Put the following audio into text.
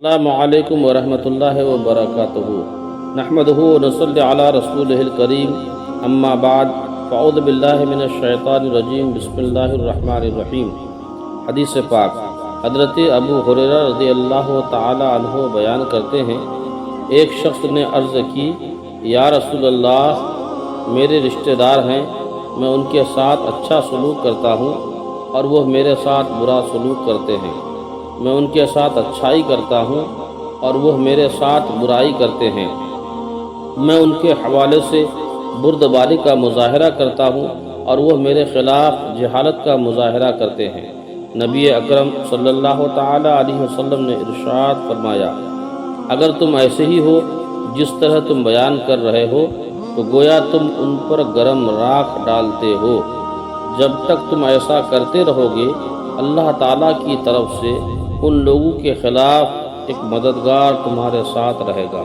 السلام علیکم ورحمۃ اللہ وبرکاتہ نحمدہ ونصلی علی رسولہ الکریم اما بعد فاعوذ باللہ من الشیطان الرجیم بسم اللہ الرحمن الرحیم۔ حدیث پاک حضرت ابو ہریرہ رضی اللہ تعالی عنہ بیان کرتے ہیں، ایک شخص نے عرض کی، یا رسول اللہ، میرے رشتہ دار ہیں، میں ان کے ساتھ اچھا سلوک کرتا ہوں اور وہ میرے ساتھ برا سلوک کرتے ہیں، میں ان کے ساتھ اچھائی کرتا ہوں اور وہ میرے ساتھ برائی کرتے ہیں، میں ان کے حوالے سے بردباری کا مظاہرہ کرتا ہوں اور وہ میرے خلاف جہالت کا مظاہرہ کرتے ہیں۔ نبی اکرم صلی اللہ تعالی علیہ وسلم نے ارشاد فرمایا، اگر تم ایسے ہی ہو جس طرح تم بیان کر رہے ہو تو گویا تم ان پر گرم راکھ ڈالتے ہو۔ جب تک تم ایسا کرتے رہو گے، اللہ تعالیٰ کی طرف سے ان لوگوں کے خلاف ایک مددگار تمہارے ساتھ رہے گا۔